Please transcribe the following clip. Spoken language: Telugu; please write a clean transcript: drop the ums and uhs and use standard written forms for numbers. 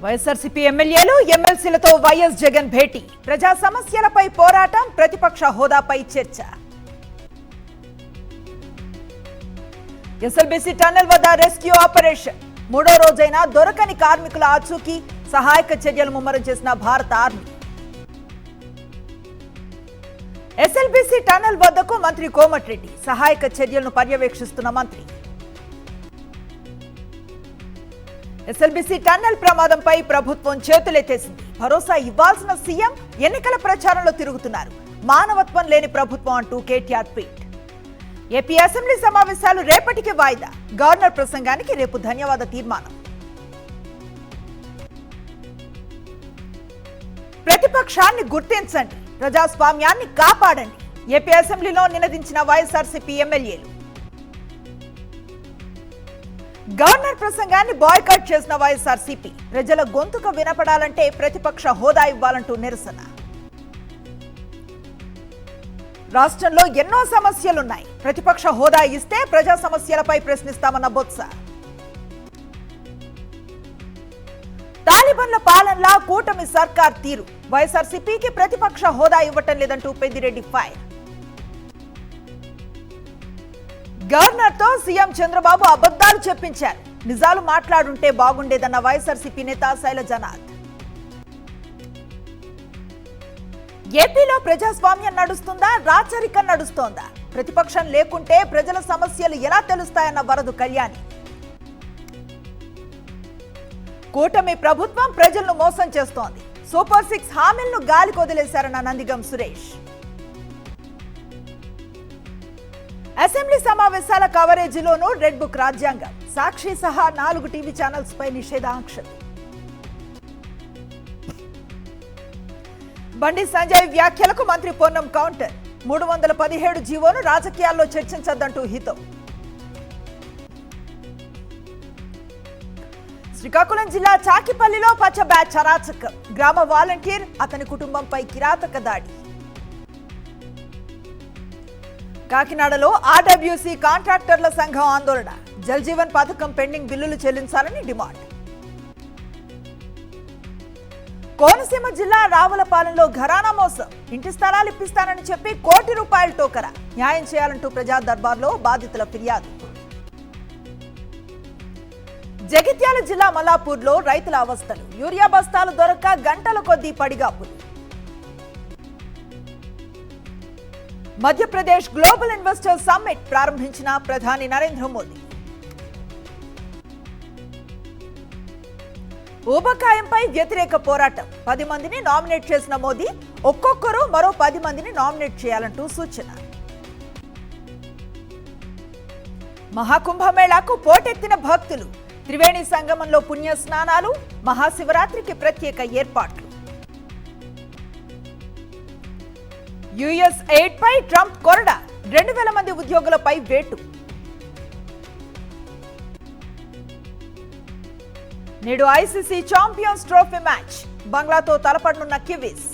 వైఎస్ఆర్సీపీ ఎమ్మెల్యేలు ఎమ్మెల్సీలతో వైఎస్ జగన్ భేటీ. ప్రజా సమస్యలపై పోరాటం, ప్రతిపక్ష హోదాపై చర్చ. ఎస్ఎల్బీసీ టన్నెల్ వద్ద రెస్క్యూ ఆపరేషన్. మూడో రోజైన దొరకని కార్మికుల ఆచూకీ, సహాయక చర్యలు ముమ్మరం చేసిన భారత ఆర్మీ. ఎస్ఎల్బీసీ టన్నెల్ వద్దకు మంత్రి కోమటిరెడ్డి. సహాయక చర్యలను పర్యవేక్షిస్తున్న మంత్రి. ఎస్ఎల్బీసీ టన్నెల్ ప్రమాదంపై ప్రభుత్వం చేతులెత్తేసింది. భరోసా ఇవ్వాల్సిన సీఎం ఎన్నికల ప్రచారంలో తిరుగుతున్నారు. మానవత్వం లేని ప్రభుత్వం అంటూ కేటీఆర్ ట్వీట్. ఏపీ అసెంబ్లీ సమావేశాలు రేపటికి వాయిదా. గవర్నర్ ప్రసంగానికి రేపు ధన్యవాద తీర్మానం. ప్రతిపక్షాన్ని గుర్తించండి, ప్రజాస్వామ్యాన్ని కాపాడండి. ఏపీ అసెంబ్లీలో నినదించిన వైఎస్ఆర్సీపీ ఎమ్మెల్యేలు. గవర్నర్ ప్రసంగాన్ని బాయ్కాట్ చేసిన వైఎస్ఆర్సీపీ. ప్రజల గొంతుక వినపడాలంటే ప్రతిపక్ష హోదా ఇవ్వాలంటూ నిరసన. రాష్ట్రంలో ఎన్నో సమస్యలున్నాయి, ప్రతిపక్ష హోదా ఇస్తే ప్రజా సమస్యలపై ప్రశ్నిస్తామన్న బొత్స. తాలిబాన్ల పాలనలా కూటమి సర్కార్ తీరు. వైఎస్ఆర్సీపీకి ప్రతిపక్ష హోదా ఇవ్వటం లేదంటూ పెద్దిరెడ్డి ఫైర్. గవర్నర్ తో సీఎం చంద్రబాబు అబద్ధాలు చెప్పించారు. నిజాలు మాట్లాడుంటే బాగుండేదన్న వైఎస్ఆర్సీపీ నేత శైలజనాథ్. ఏపీలో ప్రజాస్వామ్యం నడుస్తుందా, రాచరికం నడుస్తోందా? ప్రతిపక్షం లేకుంటే ప్రజల సమస్యలు ఎలా తెలుస్తాయన్న వరదు కళ్యాణి. కూటమి ప్రభుత్వం ప్రజలను మోసం చేస్తోంది. సూపర్ 6 హామీలను గాలికి వదిలేశారన్న నందిగం సురేష్. అసెంబ్లీ సమావేశాల కవరేజీలోనూ రెడ్ బుక్ రాజ్యాంగం. సాక్షి సహా 4 టీవీ ఛానల్స్ పై నిషేధాంక్షలు. బండి సంజయ్ వ్యాఖ్యలకు మంత్రి పొన్నం కౌంటర్. 317 జీవోను రాజకీయాల్లో చర్చించద్దంటూ హితం. శ్రీకాకుళం జిల్లా చాకిపల్లిలో పచ్చ బ్యాచ్ అరాచకం. గ్రామ వాలంటీర్, అతని కుటుంబంపై కిరాతక దాడి. కాకినాడలో ఆర్డబ్ల్యూసీ కాంట్రాక్టర్ల సంఘం ఆందోళన. జల్ జీవన్ పథకం పెండింగ్ బిల్లులు చెల్లించాలని డిమాండ్. కోనసీమ జిల్లా రావులపాలెంలో ఘరానా మోసం. ఇంటి స్థలాలు ఇప్పిస్తానని చెప్పి ₹1 కోటి టోకరా. న్యాయం చేయాలంటూ ప్రజా దర్బార్లో బాధితుల ఫిర్యాదు. జగిత్యాల జిల్లా మల్లాపూర్లో రైతుల అవస్థలు. యూరియా బస్తాలు దొరక్క గంటల కొద్దీ పడిగాపులు. మధ్యప్రదేశ్ గ్లోబల్ ఇన్వెస్టర్ సమ్మిట్ ప్రారంభించిన ప్రధాని నరేంద్ర మోదీ. ఊబకాయంపై వ్యతిరేక పోరాటం. 10 మందిని నామినేట్ చేసిన మోదీ ఒక్కొక్కరు మరో 10 మందిని నామినేట్ చేయాలంటూ సూచన. మహాకుంభమేళాకు పోటెత్తిన భక్తులు. త్రివేణి సంగమంలో పుణ్య స్నానాలు. మహాశివరాత్రికి ప్రత్యేక ఏర్పాట్లు. యుఎస్ ఎయిడ్ పై ట్రంప్ కొరడా. 2000 మంది ఉద్యోగులపై వేటు. నేడు ఐసీసీ ఛాంపియన్స్ ట్రోఫీ మ్యాచ్. బంగ్లాతో తలపడనున్న కివీస్.